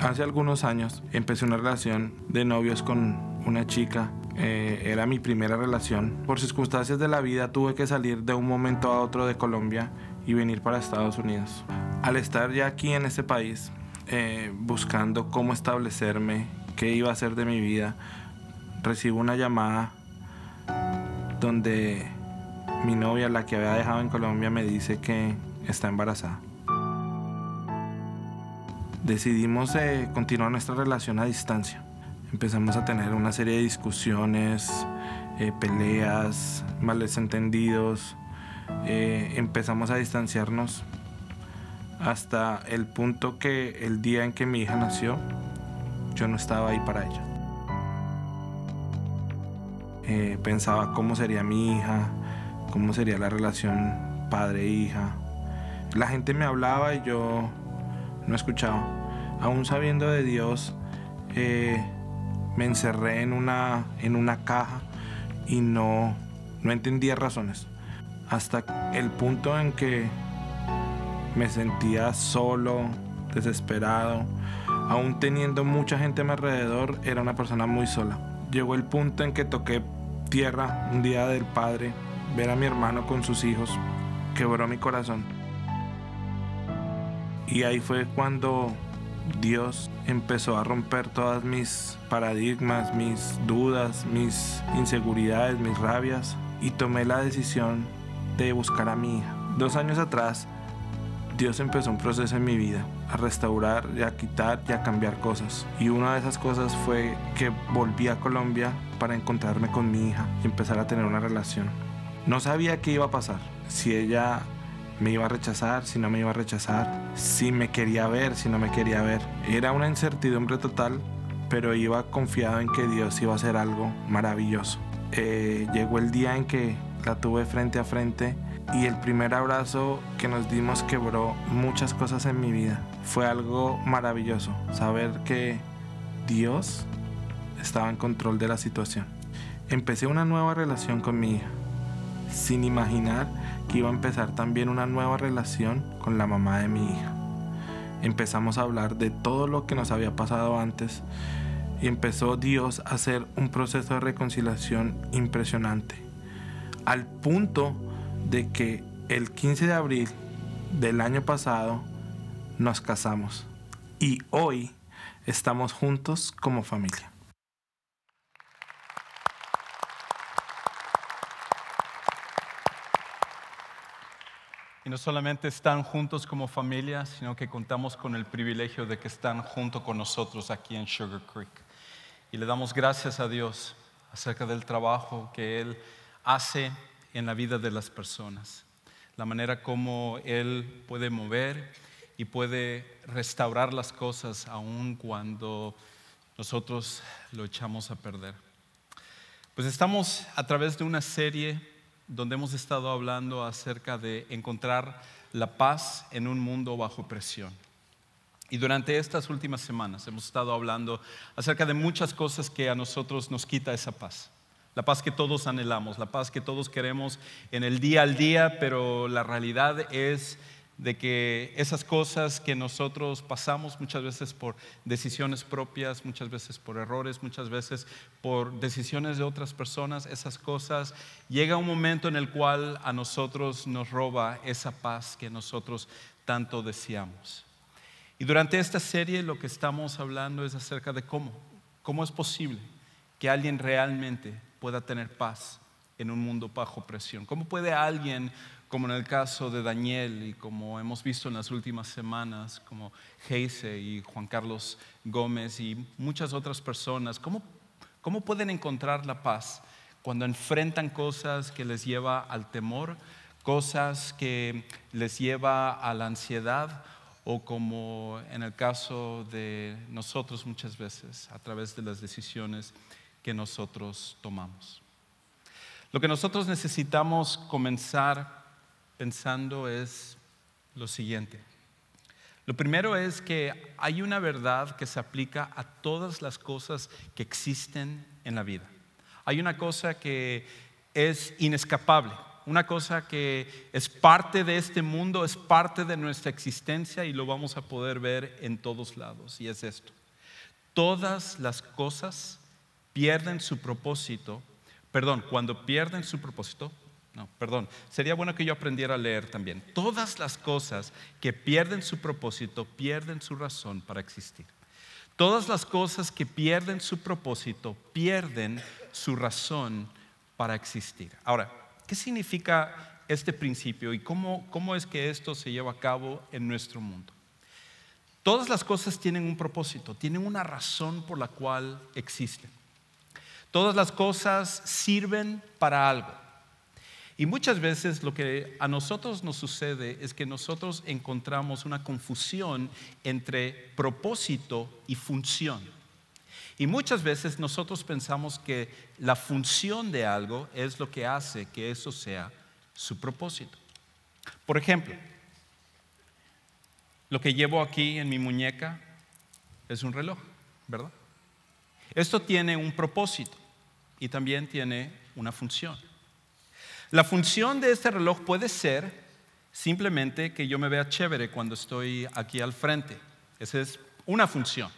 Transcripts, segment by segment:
Hace algunos años empecé una relación de novios con una chica. Era mi primera relación. Por circunstancias de la vida tuve que salir de un momento a otro de Colombia y venir para Estados Unidos. Al estar ya aquí en este país, buscando cómo establecerme, qué iba a hacer de mi vida, recibo una llamada donde mi novia, la que había dejado en Colombia, me dice que está embarazada. Decidimos continuar nuestra relación a distancia. Empezamos a tener una serie de discusiones, peleas, malentendidos. Empezamos a distanciarnos hasta el punto que el día en que mi hija nació, yo no estaba ahí para ella. Pensaba cómo sería mi hija, cómo sería la relación padre-hija. La gente me hablaba y yo no escuchaba. Aún sabiendo de Dios, me encerré en una caja y no entendía razones. Hasta el punto en que me sentía solo, desesperado. Aún teniendo mucha gente a mi alrededor, era una persona muy sola. Llegó el punto en que toqué tierra un día del Padre. Ver a mi hermano con sus hijos quebró mi corazón. Y ahí fue cuando Dios empezó a romper todas mis paradigmas, mis dudas, mis inseguridades, mis rabias, y tomé la decisión de buscar a mi hija. 2 años atrás, Dios empezó un proceso en mi vida, a restaurar, y a quitar y a cambiar cosas. Y una de esas cosas fue que volví a Colombia para encontrarme con mi hija y empezar a tener una relación. No sabía qué iba a pasar, si ella me iba a rechazar, si no me iba a rechazar, si me quería ver, si no me quería ver. Era una incertidumbre total, pero iba confiado en que Dios iba a hacer algo maravilloso. Llegó el día en que la tuve frente a frente y el primer abrazo que nos dimos quebró muchas cosas en mi vida. Fue algo maravilloso, saber que Dios estaba en control de la situación. Empecé una nueva relación con mi hija, sin imaginar que iba a empezar también una nueva relación con la mamá de mi hija. Empezamos a hablar de todo lo que nos había pasado antes y empezó Dios a hacer un proceso de reconciliación impresionante, al punto de que el 15 de abril del año pasado nos casamos y hoy estamos juntos como familia. Y no solamente están juntos como familia, sino que contamos con el privilegio de que están junto con nosotros aquí en Sugar Creek. Y le damos gracias a Dios acerca del trabajo que Él hace en la vida de las personas. La manera como Él puede mover y puede restaurar las cosas aun cuando nosotros lo echamos a perder. Pues estamos a través de una serie donde hemos estado hablando acerca de encontrar la paz en un mundo bajo presión. Y durante estas últimas semanas hemos estado hablando acerca de muchas cosas que a nosotros nos quita esa paz. La paz que todos anhelamos, la paz que todos queremos en el día al día, pero la realidad es de que esas cosas que nosotros pasamos muchas veces por decisiones propias, muchas veces por errores, muchas veces por decisiones de otras personas, esas cosas, llega un momento en el cual a nosotros nos roba esa paz que nosotros tanto deseamos. Y durante esta serie lo que estamos hablando es acerca de cómo es posible que alguien realmente pueda tener paz en un mundo bajo presión. ¿Cómo puede alguien, como en el caso de Daniel y como hemos visto en las últimas semanas, como Heise y Juan Carlos Gómez y muchas otras personas, cómo pueden encontrar la paz cuando enfrentan cosas que les lleva al temor, cosas que les lleva a la ansiedad, o como en el caso de nosotros muchas veces a través de las decisiones que nosotros tomamos? Lo que nosotros necesitamos comenzar pensando es lo siguiente. Lo primero es que hay una verdad que se aplica a todas las cosas que existen en la vida. Hay una cosa que es inescapable una cosa que es parte de este mundo, es parte de nuestra existencia y lo vamos a poder ver en todos lados, y es esto: todas las cosas pierden su propósito, cuando pierden su propósito, sería bueno que yo aprendiera a leer también. Todas las cosas que pierden su propósito pierden su razón para existir. Todas las cosas que pierden su propósito pierden su razón para existir. Ahora, ¿qué significa este principio y cómo es que esto se lleva a cabo en nuestro mundo? Todas las cosas tienen un propósito, tienen una razón por la cual existen. Todas las cosas sirven para algo. Y muchas veces lo que a nosotros nos sucede es que nosotros encontramos una confusión entre propósito y función. Y muchas veces nosotros pensamos que la función de algo es lo que hace que eso sea su propósito. Por ejemplo, lo que llevo aquí en mi muñeca es un reloj, ¿verdad? Esto tiene un propósito y también tiene una función. La función de este reloj puede ser simplemente que yo me vea chévere cuando estoy aquí al frente. Esa es una función.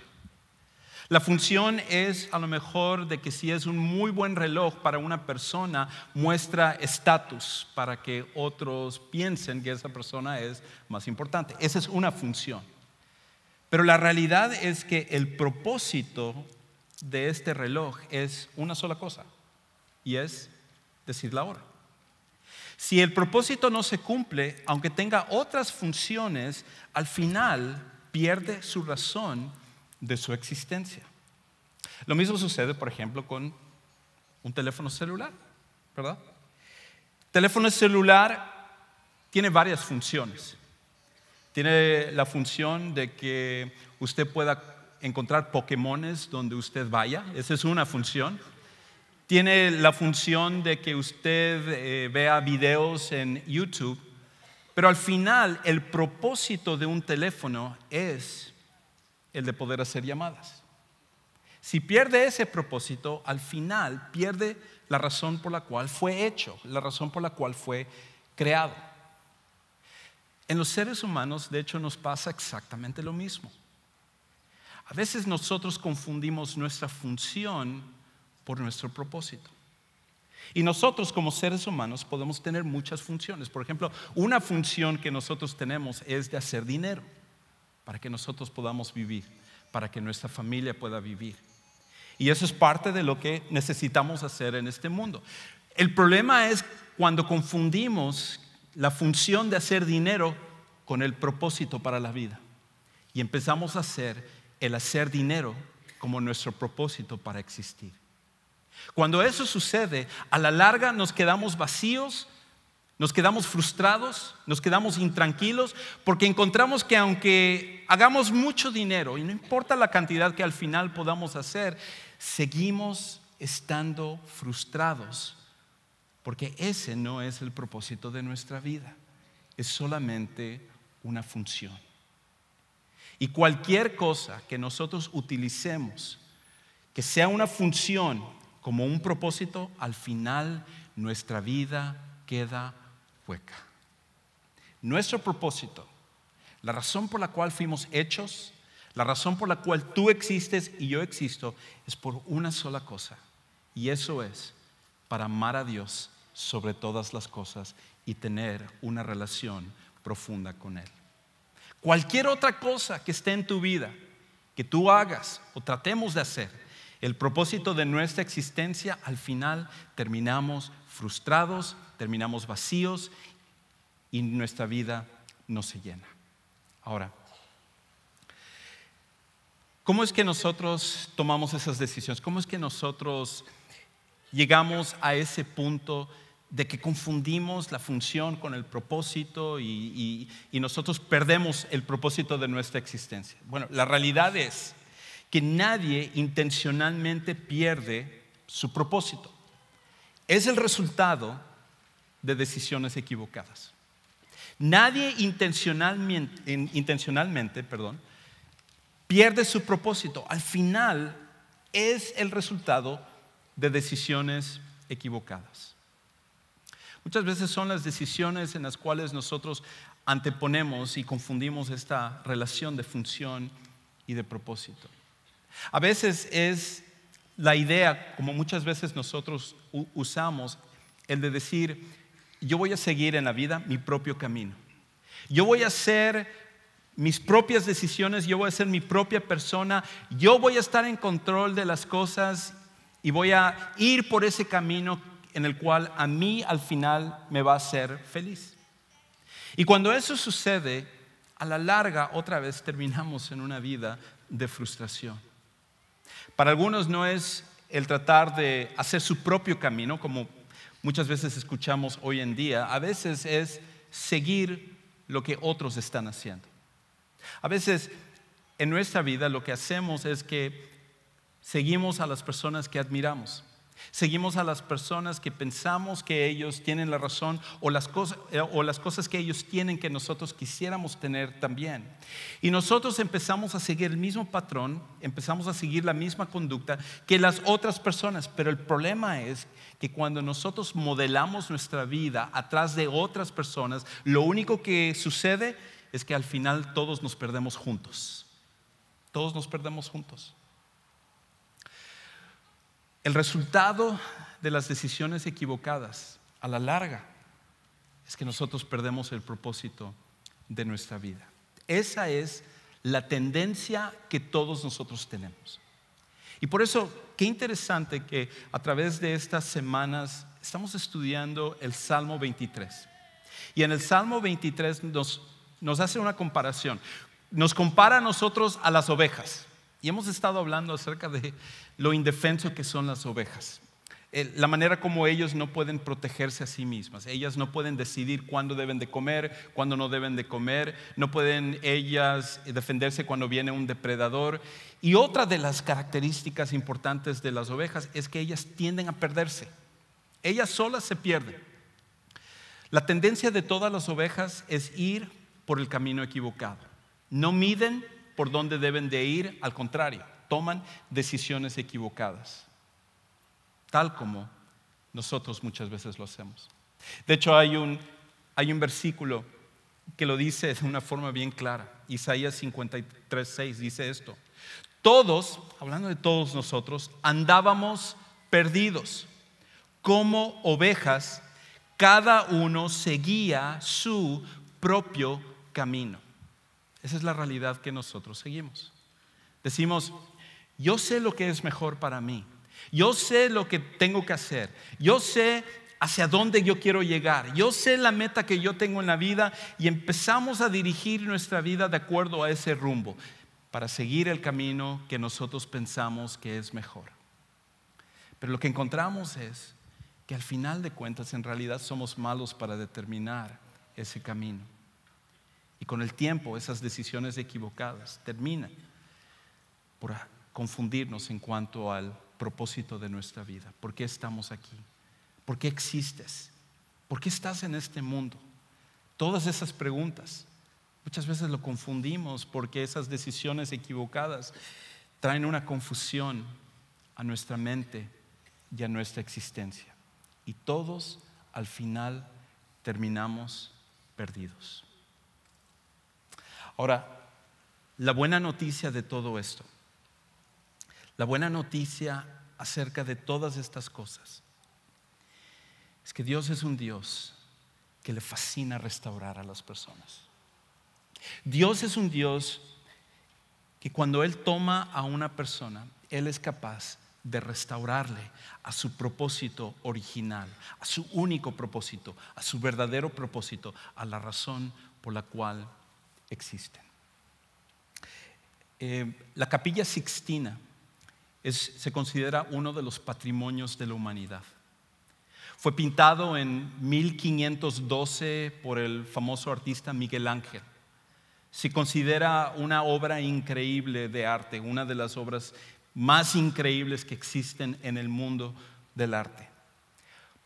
La función es a lo mejor de que si es un muy buen reloj para una persona, muestra estatus para que otros piensen que esa persona es más importante. Esa es una función. Pero la realidad es que el propósito de este reloj es una sola cosa, y es decir la hora. Si el propósito no se cumple, aunque tenga otras funciones, al final pierde su razón de su existencia. Lo mismo sucede, por ejemplo, con un teléfono celular, ¿verdad? El teléfono celular tiene varias funciones. Tiene la función de que usted pueda encontrar Pokémones donde usted vaya, esa es una función. Tiene la función de que usted vea videos en YouTube, pero al final el propósito de un teléfono es el de poder hacer llamadas. Si pierde ese propósito, al final pierde la razón por la cual fue hecho, la razón por la cual fue creado. En los seres humanos, de hecho, nos pasa exactamente lo mismo. A veces nosotros confundimos nuestra función por nuestro propósito. Y nosotros como seres humanos podemos tener muchas funciones. Por ejemplo, una función que nosotros tenemos es de hacer dinero para que nosotros podamos vivir, para que nuestra familia pueda vivir. Y eso es parte de lo que necesitamos hacer en este mundo. El problema es cuando confundimos la función de hacer dinero con el propósito para la vida. Y empezamos a hacer el hacer dinero como nuestro propósito para existir. Cuando eso sucede, a la larga nos quedamos vacíos, nos quedamos frustrados, nos quedamos intranquilos, porque encontramos que aunque hagamos mucho dinero, y no importa la cantidad que al final podamos hacer, seguimos estando frustrados, porque ese no es el propósito de nuestra vida, es solamente una función. Y cualquier cosa que nosotros utilicemos, que sea una función como un propósito, al final nuestra vida queda hueca. Nuestro propósito, la razón por la cual fuimos hechos, la razón por la cual tú existes y yo existo, es por una sola cosa, y eso es para amar a Dios sobre todas las cosas y tener una relación profunda con Él. Cualquier otra cosa que esté en tu vida, que tú hagas o tratemos de hacer, el propósito de nuestra existencia, al final terminamos frustrados, terminamos vacíos y nuestra vida no se llena. Ahora, ¿cómo es que nosotros tomamos esas decisiones? ¿Cómo es que nosotros llegamos a ese punto de que confundimos la función con el propósito y nosotros perdemos el propósito de nuestra existencia? Bueno, la realidad es que nadie intencionalmente pierde su propósito. Es el resultado de decisiones equivocadas. Nadie intencionalmente pierde su propósito. Al final es el resultado de decisiones equivocadas. Muchas veces son las decisiones en las cuales nosotros anteponemos y confundimos esta relación de función y de propósito. A veces es la idea, como muchas veces nosotros usamos, el de decir, yo voy a seguir en la vida mi propio camino. Yo voy a hacer mis propias decisiones, yo voy a ser mi propia persona, yo voy a estar en control de las cosas y voy a ir por ese camino en el cual a mí al final me va a hacer feliz. Y cuando eso sucede, a la larga otra vez terminamos en una vida de frustración. Para algunos no es el tratar de hacer su propio camino, como muchas veces escuchamos hoy en día. A veces es seguir lo que otros están haciendo. A veces en nuestra vida lo que hacemos es que seguimos a las personas que admiramos. Seguimos a las personas que pensamos que ellos tienen la razón o las cosas que ellos tienen que nosotros quisiéramos tener también. Y nosotros empezamos a seguir el mismo patrón, empezamos a seguir la misma conducta que las otras personas. Pero el problema es que cuando nosotros modelamos nuestra vida atrás de otras personas, lo único que sucede es que al final todos nos perdemos juntos. Todos nos perdemos juntos. El resultado de las decisiones equivocadas a la larga es que nosotros perdemos el propósito de nuestra vida. Esa es la tendencia que todos nosotros tenemos. Y por eso, qué interesante que a través de estas semanas estamos estudiando el Salmo 23. Y en el Salmo 23 nos hace una comparación. Nos compara a nosotros a las ovejas. Y hemos estado hablando acerca de lo indefenso que son las ovejas. La manera como ellos no pueden protegerse a sí mismas. Ellas no pueden decidir cuándo deben de comer, cuándo no deben de comer. No pueden ellas defenderse cuando viene un depredador. Y otra de las características importantes de las ovejas es que ellas tienden a perderse. Ellas solas se pierden. La tendencia de todas las ovejas es ir por el camino equivocado. No miden por dónde deben de ir, al contrario, toman decisiones equivocadas, tal como nosotros muchas veces lo hacemos. De hecho, hay un versículo que lo dice de una forma bien clara. Isaías 53:6 dice esto: todos, hablando de todos nosotros, andábamos perdidos, como ovejas, cada uno seguía su propio camino. Esa es la realidad que nosotros seguimos. Decimos, yo sé lo que es mejor para mí. Yo sé lo que tengo que hacer. Yo sé hacia dónde yo quiero llegar. Yo sé la meta que yo tengo en la vida y empezamos a dirigir nuestra vida de acuerdo a ese rumbo para seguir el camino que nosotros pensamos que es mejor. Pero lo que encontramos es que al final de cuentas en realidad somos malos para determinar ese camino. Y con el tiempo esas decisiones equivocadas terminan por confundirnos en cuanto al propósito de nuestra vida. ¿Por qué estamos aquí? ¿Por qué existes? ¿Por qué estás en este mundo? Todas esas preguntas muchas veces lo confundimos porque esas decisiones equivocadas traen una confusión a nuestra mente y a nuestra existencia. Y todos al final terminamos perdidos. Ahora, la buena noticia de todo esto, la buena noticia acerca de todas estas cosas, es que Dios es un Dios que le fascina restaurar a las personas. Dios es un Dios que cuando Él toma a una persona, Él es capaz de restaurarle a su propósito original, a su único propósito, a su verdadero propósito, a la razón por la cual existen. La Capilla Sixtina se considera uno de los patrimonios de la humanidad. Fue pintado en 1512 por el famoso artista Miguel Ángel. Se considera una obra increíble de arte, una de las obras más increíbles que existen en el mundo del arte.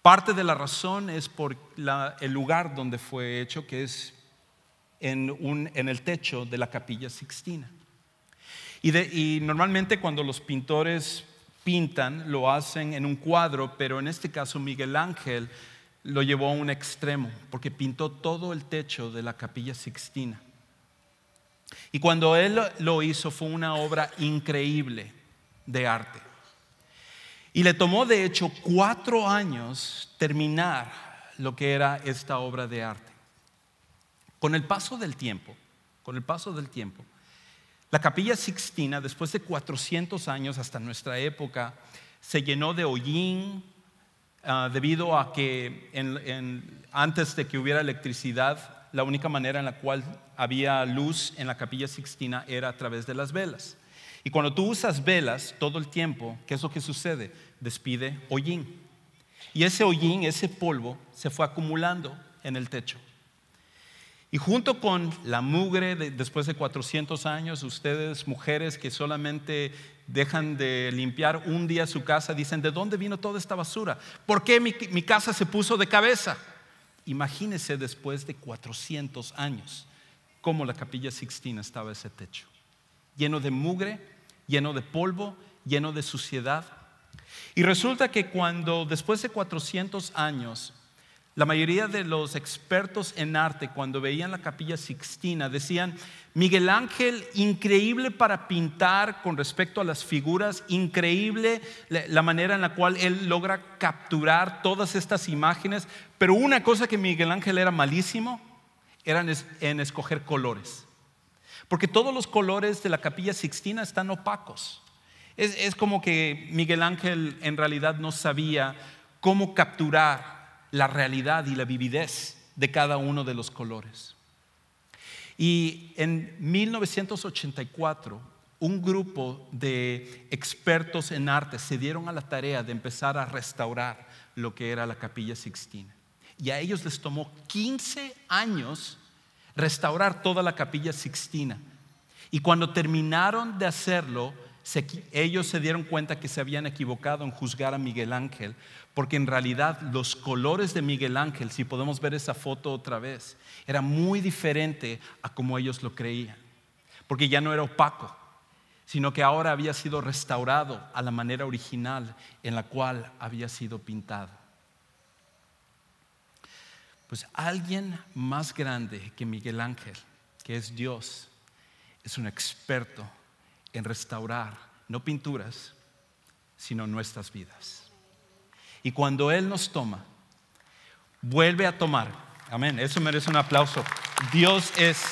Parte de la razón es por el lugar donde fue hecho, que es en el techo de la Capilla Sixtina. Y normalmente cuando los pintores pintan, lo hacen en un cuadro, pero en este caso Miguel Ángel lo llevó a un extremo, porque pintó todo el techo de la Capilla Sixtina. Y cuando él lo hizo, fue una obra increíble de arte. Y le tomó de hecho 4 años terminar lo que era esta obra de arte. Con el paso del tiempo, la Capilla Sixtina, después de 400 años hasta nuestra época, se llenó de hollín, debido a que antes de que hubiera electricidad, la única manera en la cual había luz en la Capilla Sixtina era a través de las velas. Y cuando tú usas velas todo el tiempo, ¿qué es lo que sucede? Despide hollín. Y ese hollín, ese polvo, se fue acumulando en el techo. Y junto con la mugre, después de 400 años, ustedes, mujeres que solamente dejan de limpiar un día su casa, dicen, ¿de dónde vino toda esta basura? ¿Por qué mi casa se puso de cabeza? Imagínense después de 400 años cómo la Capilla Sixtina estaba ese techo, lleno de mugre, lleno de polvo, lleno de suciedad. Y resulta que después de 400 años, la mayoría de los expertos en arte, cuando veían la Capilla Sixtina, decían, Miguel Ángel, increíble para pintar con respecto a las figuras, increíble la manera en la cual él logra capturar todas estas imágenes, pero una cosa que Miguel Ángel era malísimo, era en escoger colores. Porque todos los colores de la Capilla Sixtina están opacos. Es como que Miguel Ángel en realidad no sabía cómo capturar la realidad y la vividez de cada uno de los colores. Y en 1984, un grupo de expertos en arte se dieron a la tarea de empezar a restaurar lo que era la Capilla Sixtina. Y a ellos les tomó 15 años restaurar toda la Capilla Sixtina. Y cuando terminaron de hacerlo, ellos se dieron cuenta que se habían equivocado en juzgar a Miguel Ángel, porque en realidad los colores de Miguel Ángel, si podemos ver esa foto otra vez, era muy diferente a como ellos lo creían, porque ya no era opaco, sino que ahora había sido restaurado a la manera original en la cual había sido pintado. Pues alguien más grande que Miguel Ángel, que es Dios, es un experto en restaurar, no pinturas, sino nuestras vidas. Y cuando Él nos toma, vuelve a tomar. Amén, eso merece un aplauso. Dios es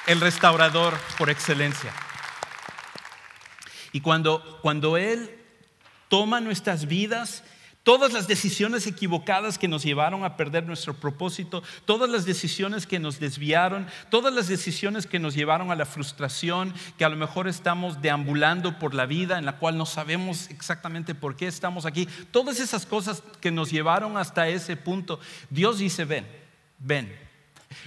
el restaurador por excelencia. Y cuando Él toma nuestras vidas, todas las decisiones equivocadas que nos llevaron a perder nuestro propósito, todas las decisiones que nos desviaron, todas las decisiones que nos llevaron a la frustración, que a lo mejor estamos deambulando por la vida en la cual no sabemos exactamente por qué estamos aquí, todas esas cosas que nos llevaron hasta ese punto, Dios dice, ven,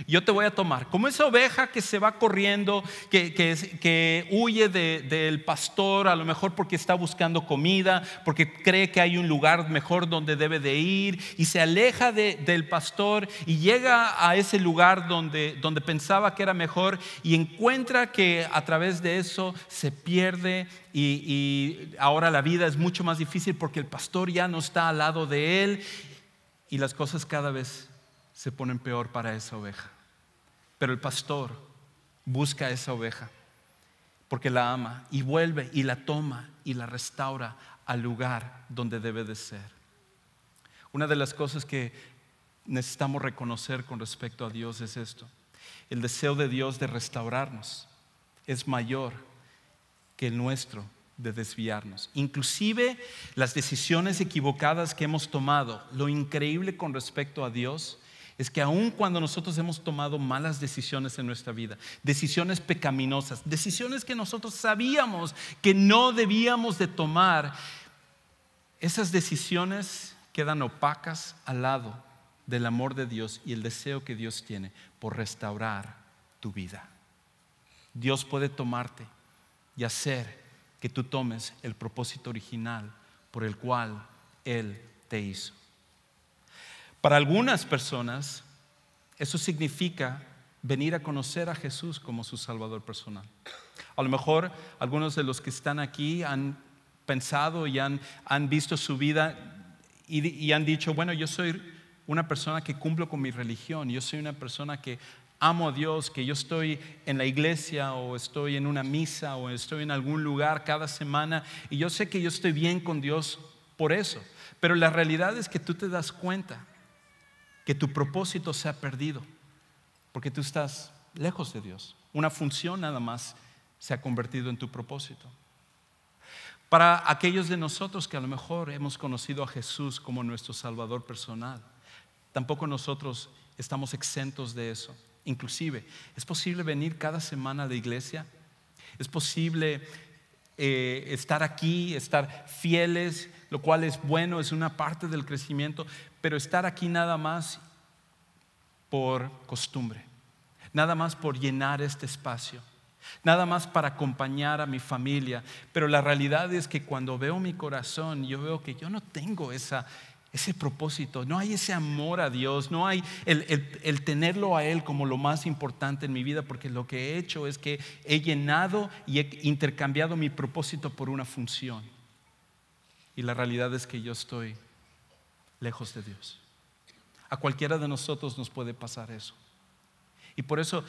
yo te voy a tomar. Como esa oveja que se va corriendo, que huye del pastor, a lo mejor porque está buscando comida, porque cree que hay un lugar mejor donde debe de ir, y se aleja del pastor y llega a ese lugar donde pensaba que era mejor, y encuentra que a través de eso se pierde, y ahora la vida es mucho más difícil porque el pastor ya no está al lado de él, y las cosas cada vez se ponen peor para esa oveja. Pero el pastor busca a esa oveja porque la ama, y vuelve y la toma y la restaura al lugar donde debe de ser. Una de las cosas que necesitamos reconocer con respecto a Dios es esto: el deseo de Dios de restaurarnos es mayor que el nuestro de desviarnos. Inclusive las decisiones equivocadas que hemos tomado, lo increíble con respecto a Dios es que aun cuando nosotros hemos tomado malas decisiones en nuestra vida, decisiones pecaminosas, decisiones que nosotros sabíamos que no debíamos de tomar, esas decisiones quedan opacas al lado del amor de Dios y el deseo que Dios tiene por restaurar tu vida. Dios puede tomarte y hacer que tú tomes el propósito original por el cual Él te hizo. Para algunas personas, eso significa venir a conocer a Jesús como su Salvador personal. A lo mejor algunos de los que están aquí han pensado y han visto su vida y han dicho, bueno, yo soy una persona que cumplo con mi religión, yo soy una persona que amo a Dios, que yo estoy en la iglesia o estoy en una misa o estoy en algún lugar cada semana y yo sé que yo estoy bien con Dios por eso. Pero la realidad es que tú te das cuenta que tu propósito se ha perdido porque tú estás lejos de Dios. Una función nada más se ha convertido en tu propósito. Para aquellos de nosotros que a lo mejor hemos conocido a Jesús como nuestro Salvador personal, tampoco nosotros estamos exentos de eso. Inclusive, ¿es posible venir cada semana a la iglesia? ¿Es posible estar aquí, estar fieles, lo cual es bueno, es una parte del crecimiento, pero estar aquí nada más por costumbre, nada más por llenar este espacio, nada más para acompañar a mi familia? Pero la realidad es que cuando veo mi corazón, yo veo que yo no tengo ese propósito, no hay ese amor a Dios, no hay el tenerlo a Él como lo más importante en mi vida, porque lo que he hecho es que he llenado y he intercambiado mi propósito por una función. Y la realidad es que yo estoy lejos de Dios. A cualquiera de nosotros nos puede pasar eso. Y por eso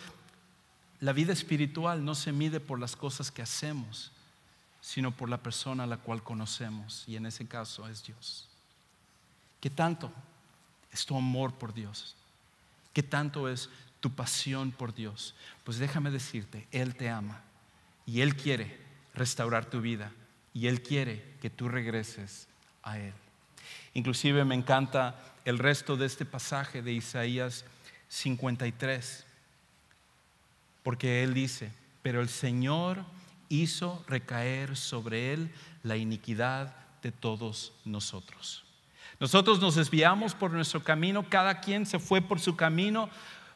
la vida espiritual no se mide por las cosas que hacemos, sino por la persona a la cual conocemos, y en ese caso es Dios. ¿Qué tanto es tu amor por Dios? ¿Qué tanto es tu pasión por Dios? Pues déjame decirte, Él te ama y Él quiere restaurar tu vida y Él quiere que tú regreses a Él. Inclusive me encanta el resto de este pasaje de Isaías 53, porque Él dice, pero el Señor hizo recaer sobre Él la iniquidad de todos nosotros. Nosotros nos desviamos por nuestro camino, cada quien se fue por su camino,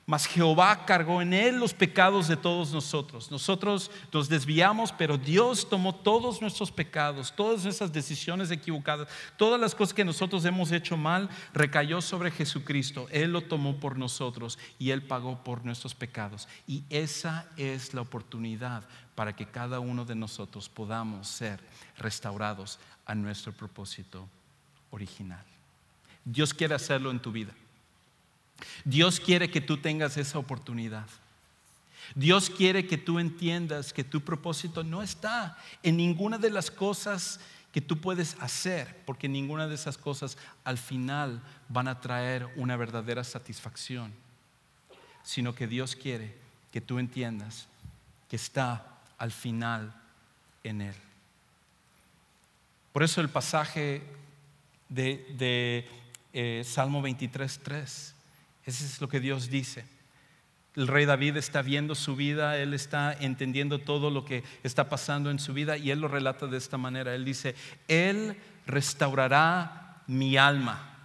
mas Jehová cargó en Él los pecados de todos nosotros. Nosotros nos desviamos, pero Dios tomó todos nuestros pecados, todas esas decisiones equivocadas, todas las cosas que nosotros hemos hecho mal, recayó sobre Jesucristo. Él lo tomó por nosotros y Él pagó por nuestros pecados. Y esa es la oportunidad para que cada uno de nosotros podamos ser restaurados a nuestro propósito original. Dios quiere hacerlo en tu vida. Dios quiere que tú tengas esa oportunidad. Dios quiere que tú entiendas que tu propósito no está en ninguna de las cosas que tú puedes hacer, porque ninguna de esas cosas al final van a traer una verdadera satisfacción, sino que Dios quiere que tú entiendas que está al final en Él. Por eso el pasaje de Salmo 23:3, ese es lo que Dios dice. El rey David está viendo su vida, él está entendiendo todo lo que está pasando en su vida y él lo relata de esta manera. Él dice, Él restaurará mi alma,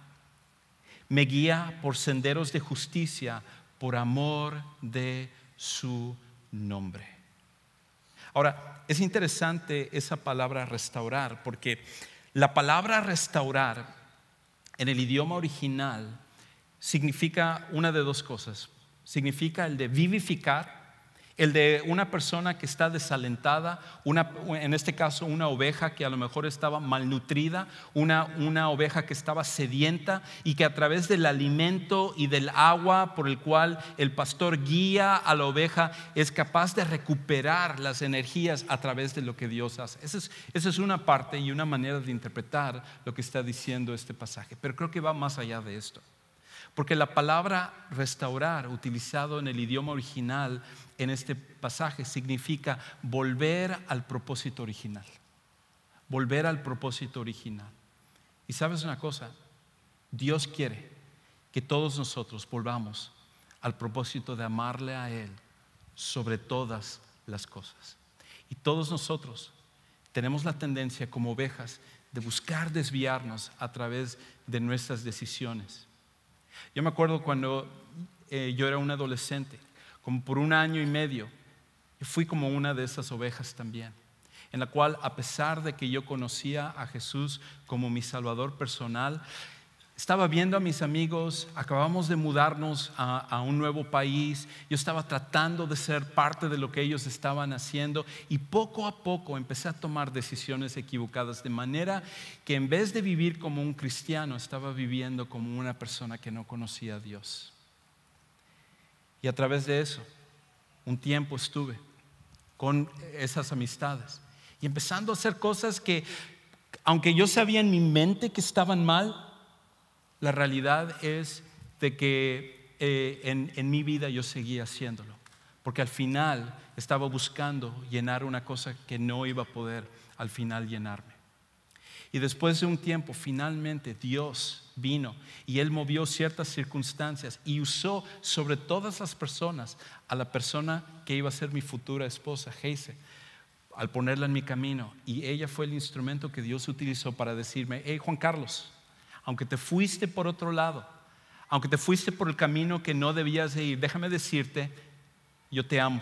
me guía por senderos de justicia por amor de su nombre. Ahora, es interesante esa palabra restaurar, porque la palabra restaurar en el idioma original significa una de dos cosas. Significa el de vivificar, el de una persona que está desalentada, en este caso una oveja que a lo mejor estaba malnutrida, una oveja que estaba sedienta y que a través del alimento y del agua por el cual el pastor guía a la oveja es capaz de recuperar las energías a través de lo que Dios hace. Esa es una parte y una manera de interpretar lo que está diciendo este pasaje, pero creo que va más allá de esto. Porque la palabra restaurar, utilizado en el idioma original en este pasaje, significa volver al propósito original. Volver al propósito original. Y sabes una cosa, Dios quiere que todos nosotros volvamos al propósito de amarle a Él sobre todas las cosas. Y todos nosotros tenemos la tendencia como ovejas de buscar desviarnos a través de nuestras decisiones. Yo me acuerdo cuando yo era un adolescente, como por 1 año y medio, fui como una de esas ovejas también, en la cual a pesar de que yo conocía a Jesús como mi Salvador personal, Estaba viendo a mis amigos, acabamos de mudarnos a un nuevo país. Yo estaba tratando de ser parte de lo que ellos estaban haciendo y poco a poco empecé a tomar decisiones equivocadas, de manera que en vez de vivir como un cristiano, estaba viviendo como una persona que no conocía a Dios. Y a través de eso, un tiempo estuve con esas amistades y empezando a hacer cosas que, aunque yo sabía en mi mente que estaban mal, la realidad es de que en mi vida yo seguía haciéndolo, porque al final estaba buscando llenar una cosa que no iba a poder al final llenarme. Y después de un tiempo, finalmente Dios vino y Él movió ciertas circunstancias y usó sobre todas las personas a la persona que iba a ser mi futura esposa, Heise, al ponerla en mi camino. Y ella fue el instrumento que Dios utilizó para decirme: hey, Juan Carlos, aunque te fuiste por otro lado, aunque te fuiste por el camino que no debías de ir, déjame decirte, yo te amo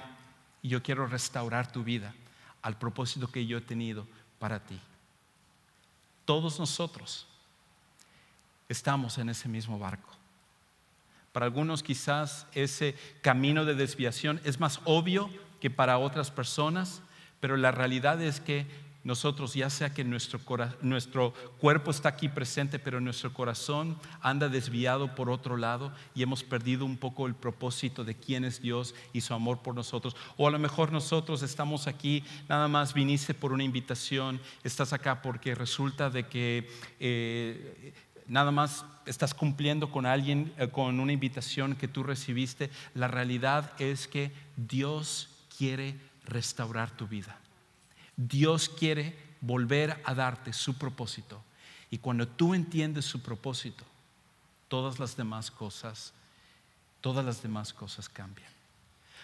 y yo quiero restaurar tu vida al propósito que yo he tenido para ti. Todos nosotros estamos en ese mismo barco. Para algunos quizás ese camino de desviación es más obvio que para otras personas, pero la realidad es que nosotros, ya sea que nuestro cuerpo está aquí presente, pero nuestro corazón anda desviado por otro lado y hemos perdido un poco el propósito de quién es Dios y su amor por nosotros. O a lo mejor nosotros estamos aquí, nada más viniste por una invitación, estás acá porque resulta de que nada más estás cumpliendo con alguien, con una invitación que tú recibiste. La realidad es que Dios quiere restaurar tu vida. Dios quiere volver a darte su propósito. Y cuando tú entiendes su propósito, todas las demás cosas cambian.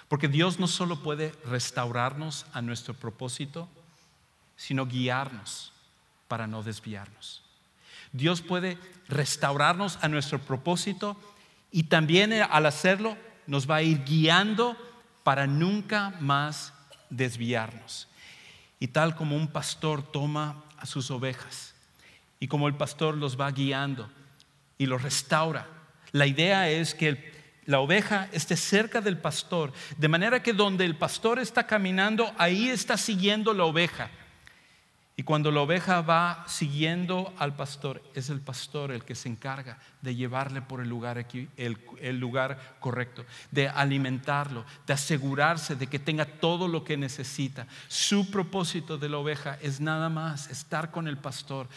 Porque Dios no solo puede restaurarnos a nuestro propósito, sino guiarnos para no desviarnos. Dios puede restaurarnos a nuestro propósito y también al hacerlo nos va a ir guiando para nunca más desviarnos. Y tal como un pastor toma a sus ovejas y como el pastor los va guiando y los restaura, la idea es que la oveja esté cerca del pastor, de manera que donde el pastor está caminando, ahí está siguiendo la oveja. Y cuando la oveja va siguiendo al pastor, es el pastor el que se encarga de llevarle por el lugar correcto, de alimentarlo, de asegurarse de que tenga todo lo que necesita. Su propósito de la oveja es nada más estar con el pastor,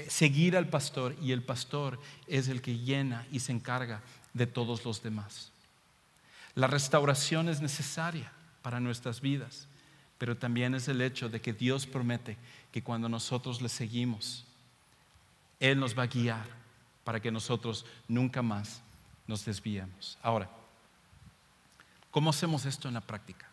seguir al pastor, y el pastor es el que llena y se encarga de todos los demás. La restauración es necesaria para nuestras vidas, pero también es el hecho de que Dios promete que cuando nosotros le seguimos, Él nos va a guiar para que nosotros nunca más nos desviemos. Ahora, ¿cómo hacemos esto en la práctica?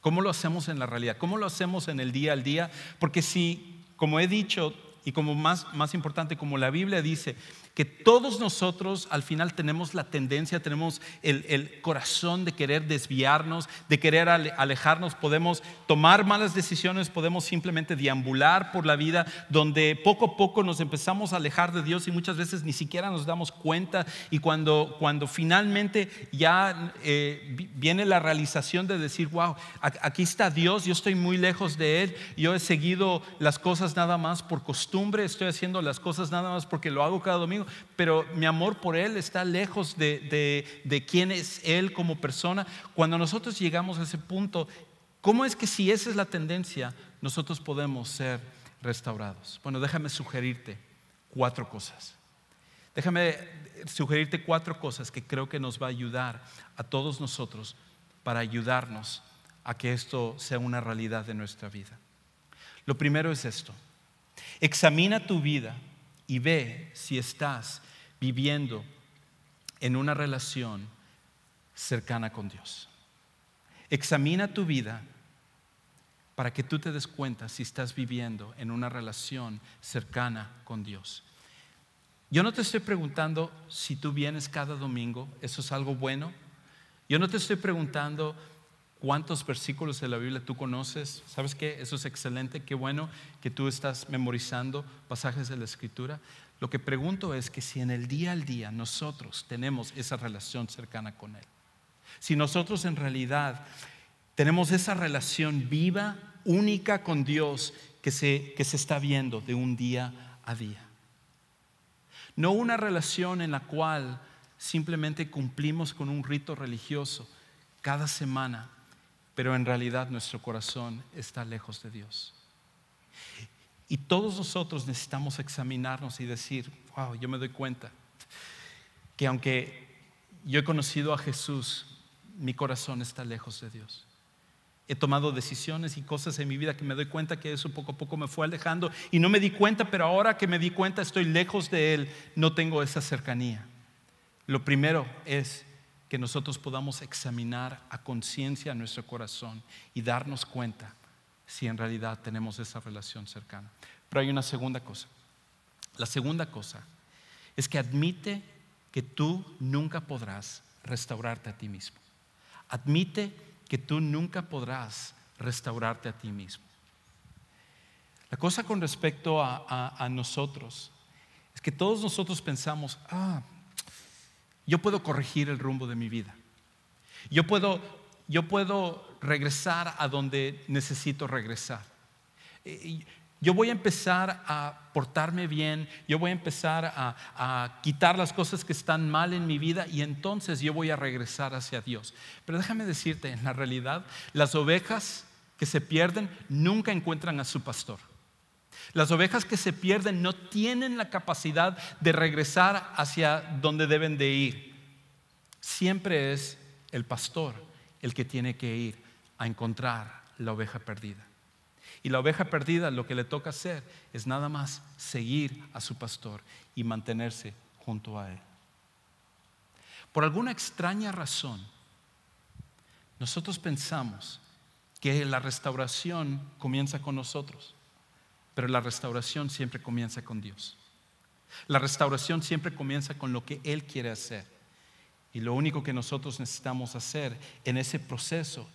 ¿Cómo lo hacemos en la realidad? ¿Cómo lo hacemos en el día al día? Porque si, como he dicho, y como más importante, como la Biblia dice, que todos nosotros al final tenemos la tendencia, tenemos el corazón de querer desviarnos, de querer alejarnos. Podemos tomar malas decisiones, podemos simplemente deambular por la vida, donde poco a poco nos empezamos a alejar de Dios y muchas veces ni siquiera nos damos cuenta. Y cuando finalmente ya viene la realización de decir: wow, aquí está Dios, yo estoy muy lejos de Él, yo he seguido las cosas nada más por costumbre, estoy haciendo las cosas nada más porque lo hago cada domingo, pero mi amor por Él está lejos de quién es Él como persona. Cuando nosotros llegamos a ese punto, ¿cómo es que, si esa es la tendencia, nosotros podemos ser restaurados? Bueno, déjame sugerirte 4 cosas. Déjame sugerirte 4 cosas que creo que nos va a ayudar a todos nosotros para ayudarnos a que esto sea una realidad de nuestra vida. Lo primero es esto: examina tu vida y ve si estás viviendo en una relación cercana con Dios. Examina tu vida para que tú te des cuenta si estás viviendo en una relación cercana con Dios. Yo no te estoy preguntando si tú vienes cada domingo, eso es algo bueno. Yo no te estoy preguntando cuántos versículos de la Biblia tú conoces. ¿Sabes qué? Eso es excelente, qué bueno que tú estás memorizando pasajes de la Escritura. Lo que pregunto es que si en el día al día nosotros tenemos esa relación cercana con Él, si nosotros en realidad tenemos esa relación viva, única con Dios que se está viendo de un día a día. No una relación en la cual simplemente cumplimos con un rito religioso cada semana, pero en realidad nuestro corazón está lejos de Dios. Y todos nosotros necesitamos examinarnos y decir, wow, yo me doy cuenta que aunque yo he conocido a Jesús, mi corazón está lejos de Dios. He tomado decisiones y cosas en mi vida que me doy cuenta que eso poco a poco me fue alejando y no me di cuenta, pero ahora que me di cuenta estoy lejos de Él, no tengo esa cercanía. Lo primero es que nosotros podamos examinar a conciencia nuestro corazón y darnos cuenta si en realidad tenemos esa relación cercana. Pero hay una segunda cosa. La segunda cosa es que admite que tú nunca podrás restaurarte a ti mismo. Admite que tú nunca podrás restaurarte a ti mismo. La cosa con respecto a nosotros es que todos nosotros pensamos, yo puedo corregir el rumbo de mi vida. Yo puedo regresar a donde necesito regresar. Yo voy a empezar a portarme bien, yo voy a empezar a quitar las cosas que están mal en mi vida y entonces yo voy a regresar hacia Dios. Pero déjame decirte, en la realidad, las ovejas que se pierden nunca encuentran a su pastor. Las ovejas que se pierden no tienen la capacidad de regresar hacia donde deben de ir. Siempre es el pastor el que tiene que ir a encontrar la oveja perdida. Y la oveja perdida lo que le toca hacer es nada más seguir a su pastor y mantenerse junto a él. Por alguna extraña razón, nosotros pensamos que la restauración comienza con nosotros, pero la restauración siempre comienza con Dios. La restauración siempre comienza con lo que Él quiere hacer. Y lo único que nosotros necesitamos hacer en ese proceso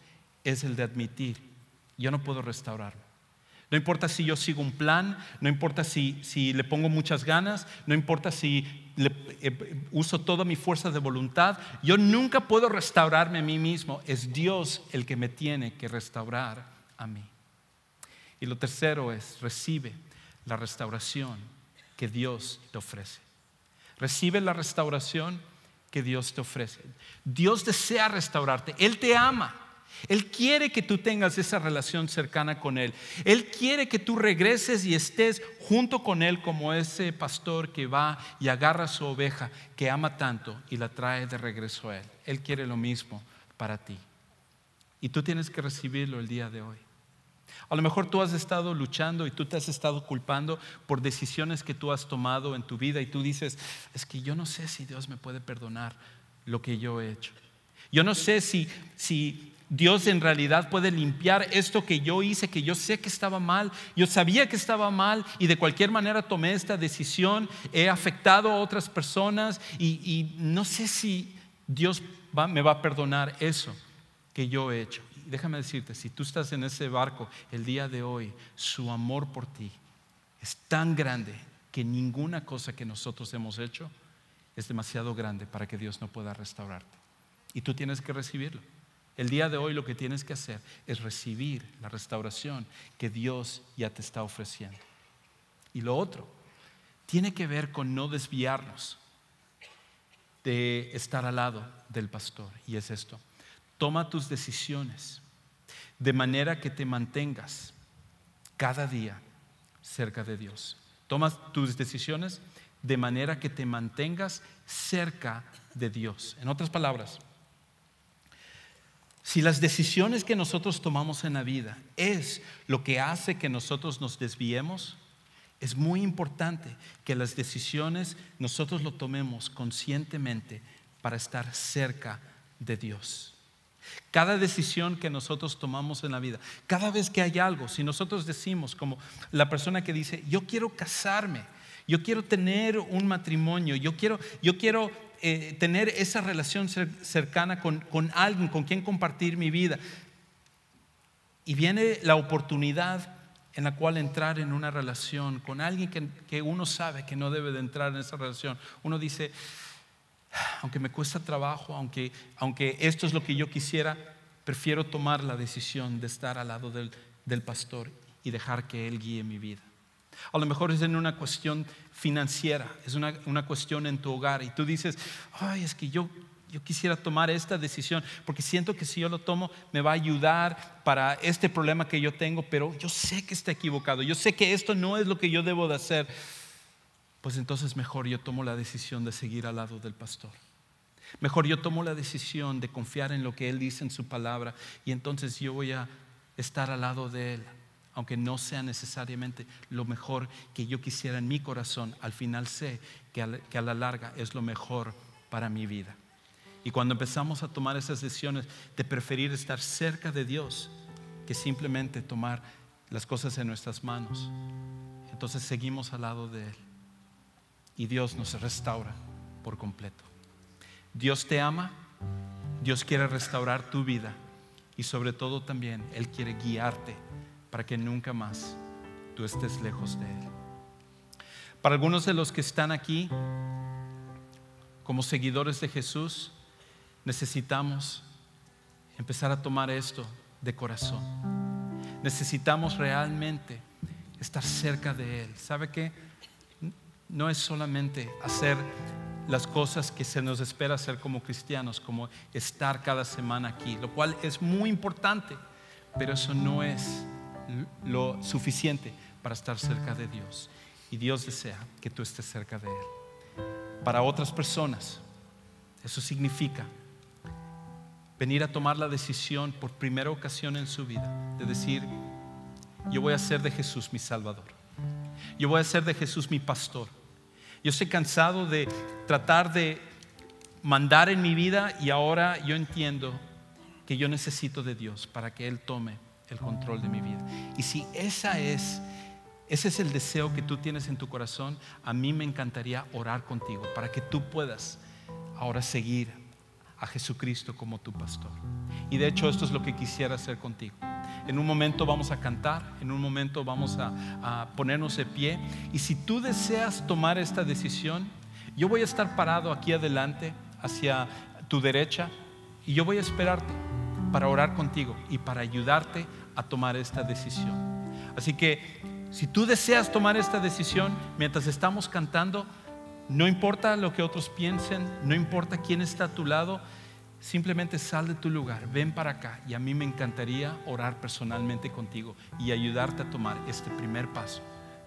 es el de admitir, yo no puedo restaurarme. No importa si yo sigo un plan, no importa si le pongo muchas ganas, no importa si uso toda mi fuerza de voluntad, yo nunca puedo restaurarme a mí mismo. Es Dios el que me tiene que restaurar a mí. Y lo tercero es, recibe la restauración que Dios te ofrece. Recibe la restauración que Dios te ofrece. Dios desea restaurarte, Él te ama. Él quiere que tú tengas esa relación cercana con Él. Él quiere que tú regreses y estés junto con Él como ese pastor que va y agarra a su oveja que ama tanto y la trae de regreso a Él. Él quiere lo mismo para ti. Y tú tienes que recibirlo el día de hoy. A lo mejor tú has estado luchando y tú te has estado culpando por decisiones que tú has tomado en tu vida y tú dices, es que yo no sé si Dios me puede perdonar lo que yo he hecho. Yo no sé si Dios en realidad puede limpiar esto que yo hice, que yo sé que estaba mal. Yo sabía que estaba mal y de cualquier manera tomé esta decisión. He afectado a otras personas y no sé si Dios me va a perdonar eso que yo he hecho. Y déjame decirte, si tú estás en ese barco el día de hoy, su amor por ti es tan grande que ninguna cosa que nosotros hemos hecho es demasiado grande para que Dios no pueda restaurarte. Y tú tienes que recibirlo. El día de hoy lo que tienes que hacer es recibir la restauración que Dios ya te está ofreciendo. Y lo otro tiene que ver con no desviarnos de estar al lado del pastor. Y es esto: toma tus decisiones de manera que te mantengas cada día cerca de Dios. Toma tus decisiones de manera que te mantengas cerca de Dios. En otras palabras, si las decisiones que nosotros tomamos en la vida es lo que hace que nosotros nos desviemos, es muy importante que las decisiones nosotros lo tomemos conscientemente para estar cerca de Dios. Cada decisión que nosotros tomamos en la vida, cada vez que hay algo, si nosotros decimos, como la persona que dice, yo quiero casarme, yo quiero tener un matrimonio, yo quiero tener esa relación cercana con alguien con quien compartir mi vida. Y viene la oportunidad en la cual entrar en una relación con alguien que uno sabe que no debe de entrar en esa relación. Uno dice, aunque me cuesta trabajo, aunque esto es lo que yo quisiera, prefiero tomar la decisión de estar al lado del pastor y dejar que Él guíe mi vida. A lo mejor es en una cuestión financiera, es una cuestión en tu hogar y tú dices, ay, es que yo quisiera tomar esta decisión porque siento que si yo lo tomo me va a ayudar para este problema que yo tengo, pero yo sé que está equivocado, yo sé que esto no es lo que yo debo de hacer. Pues entonces mejor yo tomo la decisión de seguir al lado del pastor. Mejor yo tomo la decisión de confiar en lo que Él dice en su palabra y entonces yo voy a estar al lado de Él. Aunque no sea necesariamente lo mejor que yo quisiera en mi corazón, al final sé que a la larga es lo mejor para mi vida. Y cuando empezamos a tomar esas decisiones de preferir estar cerca de Dios que simplemente tomar las cosas en nuestras manos, entonces seguimos al lado de Él y Dios nos restaura por completo. Dios te ama, Dios quiere restaurar tu vida y sobre todo también Él quiere guiarte para que nunca más tú estés lejos de Él. Para algunos de los que están aquí como seguidores de Jesús, necesitamos empezar a tomar esto de corazón. Necesitamos realmente estar cerca de Él. ¿Sabe qué? No es solamente hacer las cosas que se nos espera hacer como cristianos, como estar cada semana aquí, lo cual es muy importante, pero eso no es lo suficiente para estar cerca de Dios. Y Dios desea que tú estés cerca de Él. Para otras personas, eso significa venir a tomar la decisión por primera ocasión en su vida de decir, yo voy a hacer de Jesús mi Salvador, yo voy a hacer de Jesús mi pastor. Yo estoy cansado de tratar de mandar en mi vida y ahora yo entiendo que yo necesito de Dios para que Él tome el control de mi vida. Y si ese es el deseo que tú tienes en tu corazón, a mí me encantaría orar contigo para que tú puedas ahora seguir a Jesucristo como tu pastor. Y de hecho esto es lo que quisiera hacer contigo. En un momento vamos a cantar, en un momento vamos a ponernos de pie, y si tú deseas tomar esta decisión, yo voy a estar parado aquí adelante hacia tu derecha y yo voy a esperarte para orar contigo y para ayudarte a tomar esta decisión. Así que si tú deseas tomar esta decisión mientras estamos cantando, no importa lo que otros piensen, no importa quién está a tu lado, simplemente sal de tu lugar, ven para acá y a mí me encantaría orar personalmente contigo y ayudarte a tomar este primer paso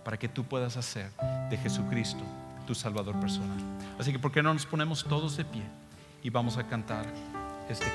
para que tú puedas hacer de Jesucristo tu Salvador personal. Así que ¿por qué no nos ponemos todos de pie y vamos a cantar este